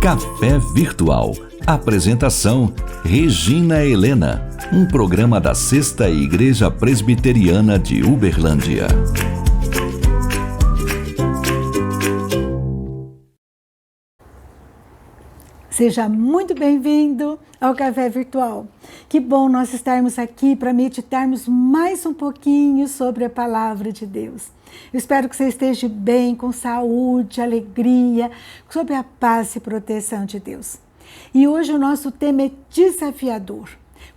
Café Virtual. Apresentação: Regina Helena. Um programa da Sexta Igreja Presbiteriana de Uberlândia. Seja muito bem-vindo ao Café Virtual. Que bom nós estarmos aqui para meditarmos mais um pouquinho sobre a Palavra de Deus. Eu espero que você esteja bem, com saúde, alegria, sob a paz e proteção de Deus. E hoje o nosso tema é desafiador.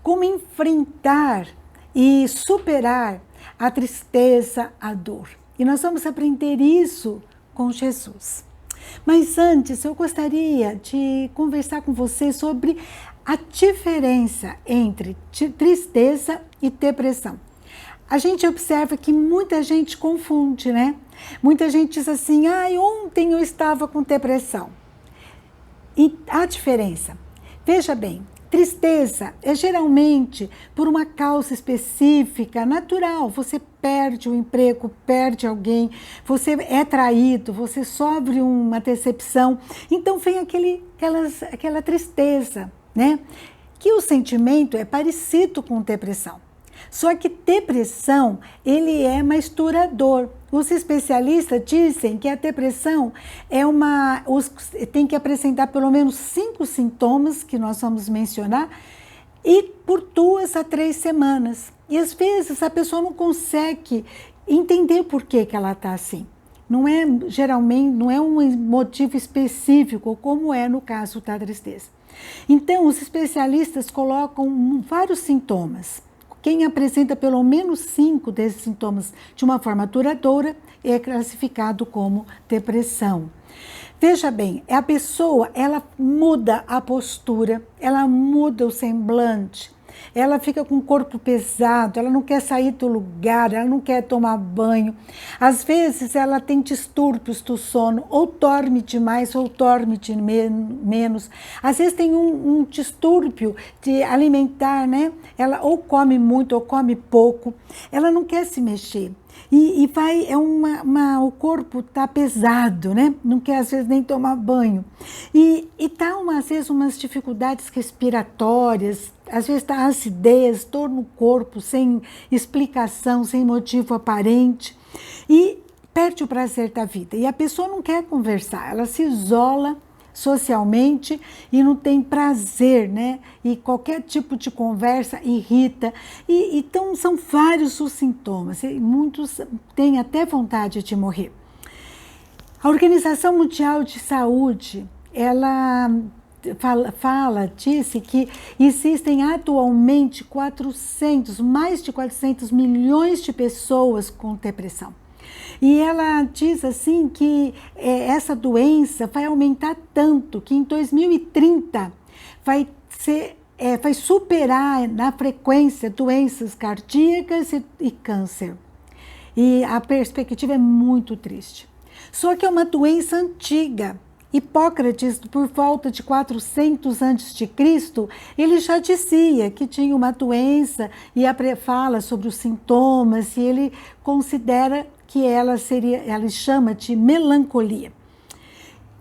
Como enfrentar e superar a tristeza, a dor. E nós vamos aprender isso com Jesus. Mas antes, eu gostaria de conversar com você sobre a diferença entre tristeza e depressão. A gente observa que muita gente confunde, né? Muita gente diz assim, ontem eu estava com depressão. E a diferença, veja bem, tristeza é geralmente por uma causa específica, natural. Você perde o emprego, perde alguém, você é traído, você sofre uma decepção. Então vem aquela tristeza, né? Que o sentimento é parecido com depressão. Só que depressão, ele é mais duradouro. Os especialistas dizem que a depressão tem que apresentar pelo menos 5 sintomas, que nós vamos mencionar, e por 2 a 3 semanas. E às vezes a pessoa não consegue entender por que ela está assim. Geralmente, não é um motivo específico, como é no caso da tristeza. Então, os especialistas colocam vários sintomas. Quem apresenta pelo menos 5 desses sintomas de uma forma duradoura é classificado como depressão. Veja bem, a pessoa, ela muda a postura, ela muda o semblante, ela fica com o corpo pesado, ela não quer sair do lugar, ela não quer tomar banho. Às vezes ela tem distúrbios do sono, ou dorme demais ou dorme de menos. Às vezes tem um distúrbio de alimentar, né? Ela ou come muito ou come pouco, ela não quer se mexer. O corpo está pesado, né? Não quer às vezes nem tomar banho. E tá às vezes umas dificuldades respiratórias, às vezes está acidez, dor no corpo, sem explicação, sem motivo aparente. E perde o prazer da vida. E a pessoa não quer conversar, ela se isola socialmente e não tem prazer, né? E qualquer tipo de conversa irrita. Então são vários os sintomas, e muitos têm até vontade de morrer. A Organização Mundial de Saúde, ela disse que existem atualmente mais de 400 milhões de pessoas com depressão. E ela diz assim que essa doença vai aumentar tanto que em 2030 vai superar na frequência doenças cardíacas e câncer. E a perspectiva é muito triste. Só que é uma doença antiga. Hipócrates, por volta de 400 a.C., ele já dizia que tinha uma doença e fala sobre os sintomas e ele considera que ele chama de melancolia.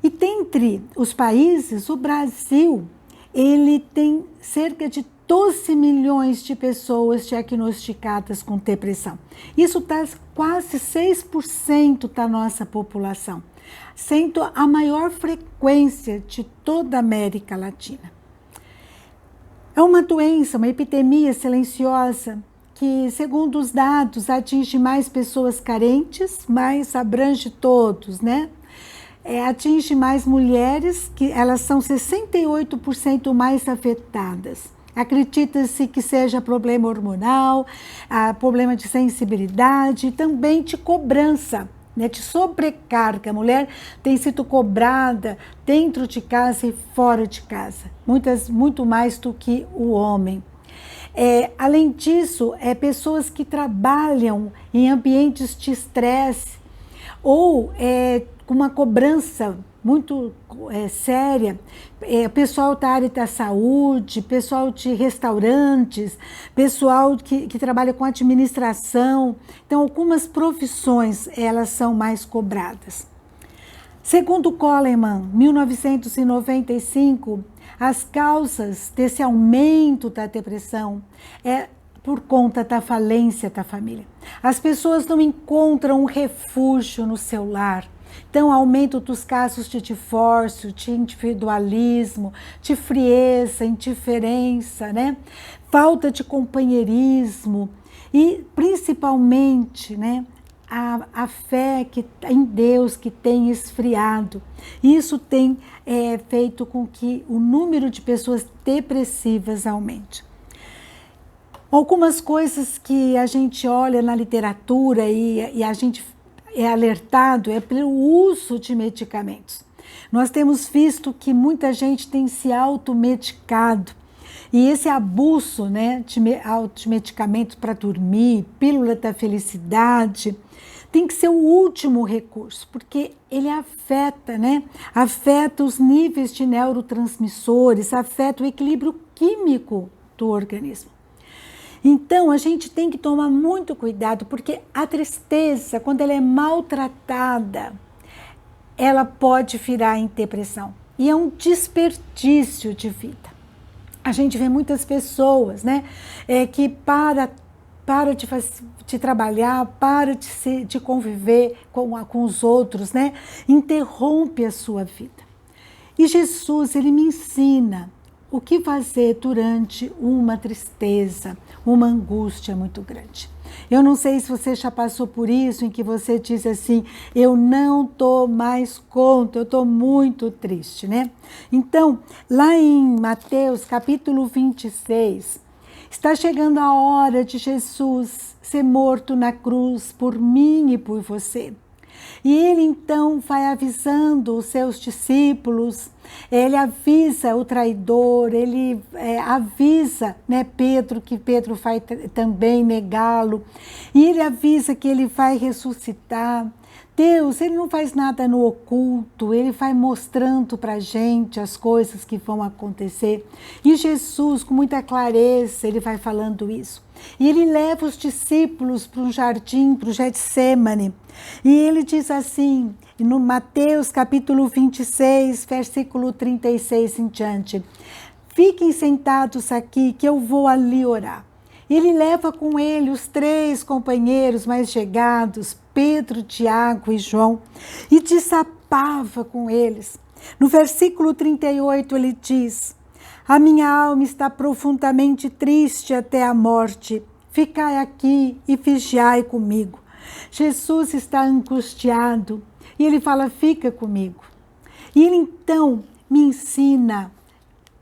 E dentre os países, o Brasil, ele tem cerca de 12 milhões de pessoas diagnosticadas com depressão. Isso dá quase 6% da nossa população, sendo a maior frequência de toda a América Latina. É uma doença, uma epidemia silenciosa que, segundo os dados, atinge mais pessoas carentes, mas abrange todos, né? Atinge mais mulheres, que elas são 68% mais afetadas. Acredita-se que seja problema hormonal, problema de sensibilidade e também de cobrança, né, de sobrecarga. A mulher tem sido cobrada dentro de casa e fora de casa, muito mais do que o homem. Além disso, pessoas que trabalham em ambientes de estresse ou com uma cobrança muito séria, pessoal da área da saúde, pessoal de restaurantes, pessoal que trabalha com administração. Então, algumas profissões, elas são mais cobradas. Segundo Coleman, 1995, as causas desse aumento da depressão é por conta da falência da família. As pessoas não encontram um refúgio no seu lar. Então, aumento dos casos de divórcio, de individualismo, de frieza, indiferença, né? Falta de companheirismo e, principalmente, né, a fé em Deus que tem esfriado. Isso tem feito com que o número de pessoas depressivas aumente. Algumas coisas que a gente olha na literatura e a gente é alertado pelo uso de medicamentos. Nós temos visto que muita gente tem se automedicado e esse abuso, né, de medicamentos para dormir, pílula da felicidade, tem que ser o último recurso, porque ele afeta, né? Afeta os níveis de neurotransmissores, afeta o equilíbrio químico do organismo. Então, a gente tem que tomar muito cuidado, porque a tristeza, quando ela é maltratada, ela pode virar em depressão. E é um desperdício de vida. A gente vê muitas pessoas, né, que para de trabalhar, para de conviver com os outros, né, interrompe a sua vida. E Jesus, ele me ensina o que fazer durante uma tristeza, uma angústia muito grande. Eu não sei se você já passou por isso, em que você diz assim, eu não estou mais conta, eu estou muito triste, né? Então, lá em Mateus, capítulo 26, está chegando a hora de Jesus ser morto na cruz por mim e por você. E ele então vai avisando os seus discípulos, ele avisa o traidor, ele avisa, né, Pedro, que Pedro vai também negá-lo, e ele avisa que ele vai ressuscitar. Deus, ele não faz nada no oculto, ele vai mostrando para a gente as coisas que vão acontecer. E Jesus, com muita clareza, ele vai falando isso. E ele leva os discípulos para um jardim, para o Getsêmani. E ele diz assim, no Mateus capítulo 26, versículo 36 em diante, fiquem sentados aqui que eu vou ali orar. Ele leva com ele os 3 companheiros mais chegados, Pedro, Tiago e João, e desabava com eles. No versículo 38 ele diz, a minha alma está profundamente triste até a morte, ficai aqui e vigiai comigo. Jesus está angustiado e ele fala, fica comigo. E ele então me ensina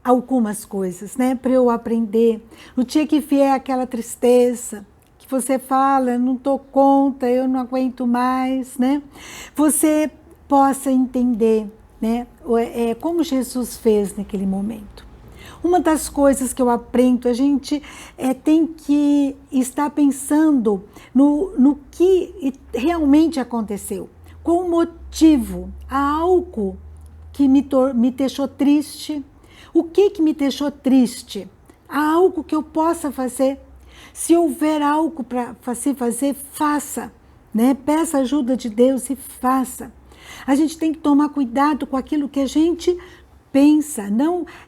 algumas coisas, né, para eu aprender. No dia que vier aquela tristeza, que você fala, não dou conta, eu não aguento mais, né, você possa entender, né, como Jesus fez naquele momento. Uma das coisas que eu aprendo, a gente tem que estar pensando no que realmente aconteceu. Qual o motivo? Há algo que me deixou triste? O que me deixou triste? Há algo que eu possa fazer? Se houver algo para você fazer, faça, né? Peça ajuda de Deus e faça. A gente tem que tomar cuidado com aquilo que a gente pensa,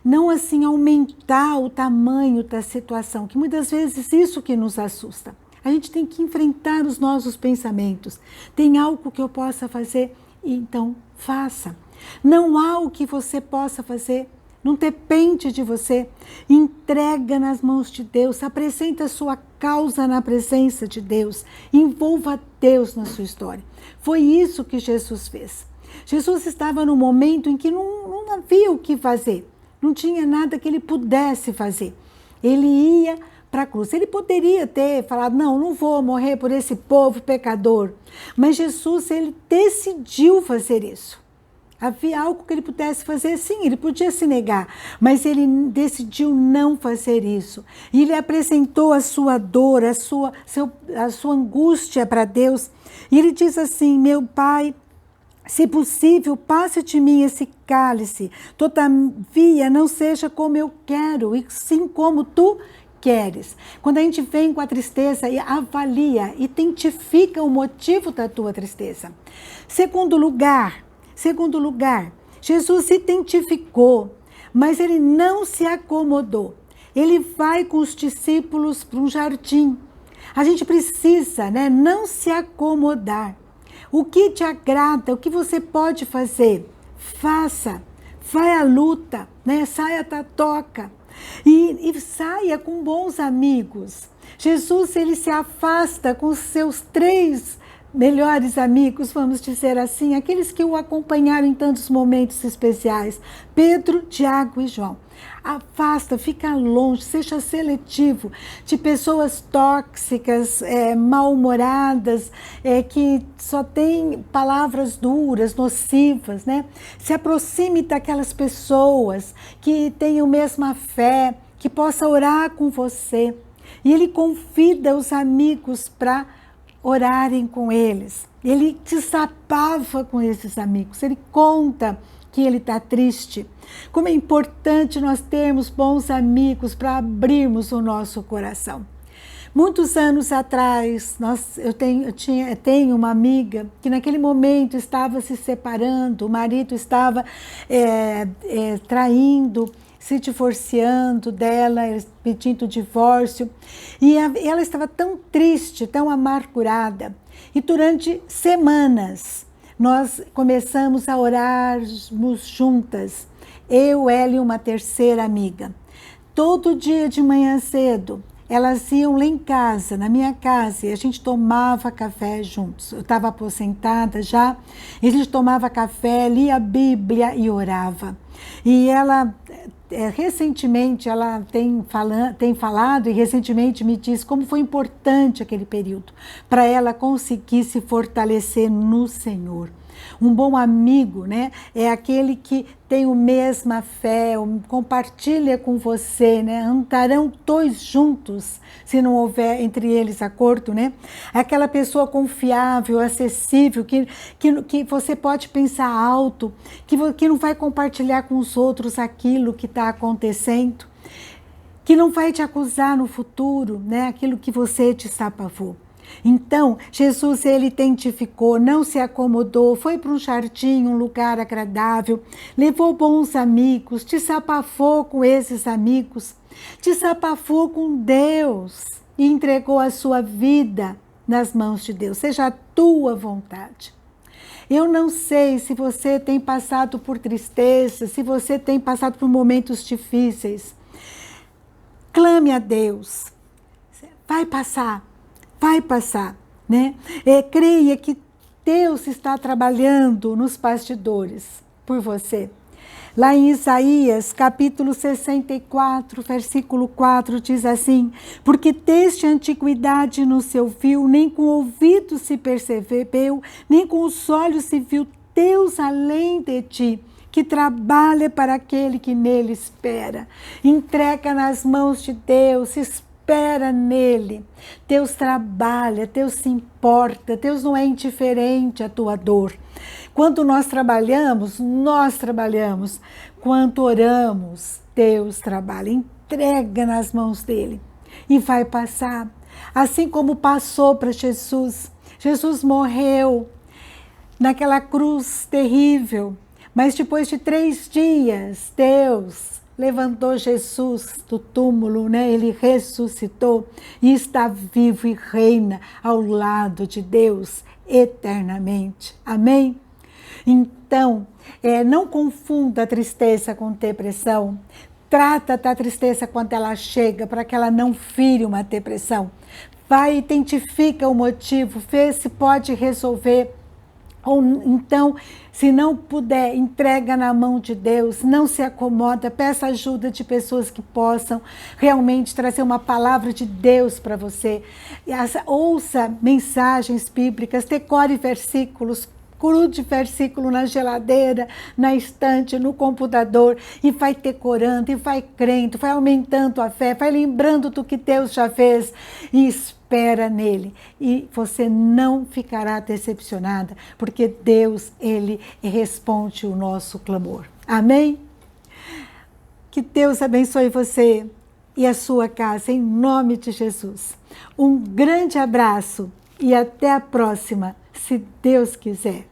não assim aumentar o tamanho da situação, que muitas vezes isso que nos assusta. A gente tem que enfrentar os nossos pensamentos. Tem algo que eu possa fazer? Então, faça. Não há o que você possa fazer, não depende de você. Entrega nas mãos de Deus, apresenta a sua causa na presença de Deus, envolva Deus na sua história. Foi isso que Jesus fez. Jesus estava num momento em que não havia o que fazer, não tinha nada que ele pudesse fazer. Ele ia para a cruz. Ele poderia ter falado, não vou morrer por esse povo pecador. Mas Jesus, ele decidiu fazer isso. Havia algo que ele pudesse fazer, sim, ele podia se negar, mas ele decidiu não fazer isso. E ele apresentou a sua dor, a sua angústia para Deus. E ele diz assim, meu Pai, Se possível, passe de mim esse cálice, todavia não seja como eu quero, e sim como tu queres. Quando a gente vem com a tristeza e avalia, identifica o motivo da tua tristeza. Segundo lugar, Jesus se identificou, mas ele não se acomodou. Ele vai com os discípulos para um jardim. A gente precisa, não se acomodar. O que te agrada, o que você pode fazer, faça. Vai à luta, saia da toca. E saia com bons amigos. Jesus, ele se afasta com os seus 3 melhores amigos, vamos dizer assim, aqueles que o acompanharam em tantos momentos especiais, Pedro, Tiago e João. Afasta, fica longe, seja seletivo de pessoas tóxicas, mal-humoradas, que só têm palavras duras, nocivas, Se aproxime daquelas pessoas que tenham a mesma fé, que possa orar com você. E ele convida os amigos para orarem com eles. Ele desabafa com esses amigos, ele conta que ele está triste. Como é importante nós termos bons amigos para abrirmos o nosso coração. Muitos anos atrás, eu tenho uma amiga que naquele momento estava se separando, o marido estava traindo, se divorciando dela, pedindo divórcio, e ela estava tão triste, tão amargurada. E durante semanas, nós começamos a orarmos juntas, eu, ela e uma terceira amiga. Todo dia de manhã cedo, elas iam lá em casa, na minha casa, e a gente tomava café juntos. Eu estava aposentada já, e a gente tomava café, lia a Bíblia e orava. E ela, recentemente, ela tem falado e recentemente me disse como foi importante aquele período, para ela conseguir se fortalecer no Senhor. Um bom amigo, é aquele que tem a mesma fé, compartilha com você, andarão 2 juntos, se não houver entre eles acordo, Aquela pessoa confiável, acessível, que você pode pensar alto, que não vai compartilhar com os outros aquilo que está acontecendo, que não vai te acusar no futuro, aquilo que você desabafou. Então, Jesus, ele identificou, não se acomodou, foi para um jardim, um lugar agradável, levou bons amigos, desabafou com esses amigos, desabafou com Deus e entregou a sua vida nas mãos de Deus, seja a tua vontade. Eu não sei se você tem passado por tristeza, se você tem passado por momentos difíceis. Clame a Deus, vai passar. Creia que Deus está trabalhando nos bastidores por você. Lá em Isaías, capítulo 64, versículo 4, diz assim: porque desde a antiguidade não se ouviu, nem com o ouvido se percebeu, nem com os olhos se viu Deus além de ti, que trabalha para aquele que nele espera. Entrega nas mãos de Deus, espera nele. Deus trabalha, Deus se importa, Deus não é indiferente à tua dor. Quando nós trabalhamos. Quando oramos, Deus trabalha. Entrega nas mãos dele e vai passar. Assim como passou para Jesus. Jesus morreu naquela cruz terrível, mas depois de 3 dias, Deus levantou Jesus do túmulo, Ele ressuscitou e está vivo e reina ao lado de Deus eternamente. Amém? Então, não confunda a tristeza com depressão. Trata da tristeza quando ela chega, para que ela não vire uma depressão. Vai, identifica o motivo, vê se pode resolver. Ou então, se não puder, entrega na mão de Deus, não se acomoda, peça ajuda de pessoas que possam realmente trazer uma palavra de Deus para você. Ouça mensagens bíblicas, decore versículos, grude versículo na geladeira, na estante, no computador, e vai decorando, e vai crendo, vai aumentando a fé, vai lembrando do que Deus já fez, e espera nele. E você não ficará decepcionada, porque Deus, ele responde o nosso clamor. Amém? Que Deus abençoe você e a sua casa, em nome de Jesus. Um grande abraço e até a próxima, se Deus quiser.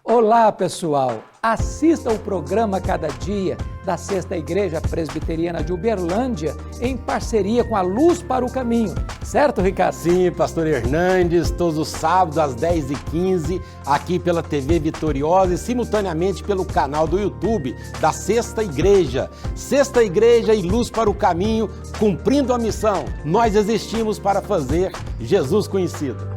Olá, pessoal! Assista o programa Cada Dia da Sexta Igreja Presbiteriana de Uberlândia em parceria com a Luz para o Caminho. Certo, Ricardo? Sim, pastor Hernandes, todos os sábados às 10h15, aqui pela TV Vitoriosa e simultaneamente pelo canal do YouTube da Sexta Igreja. Sexta Igreja e Luz para o Caminho, cumprindo a missão. Nós existimos para fazer Jesus conhecido.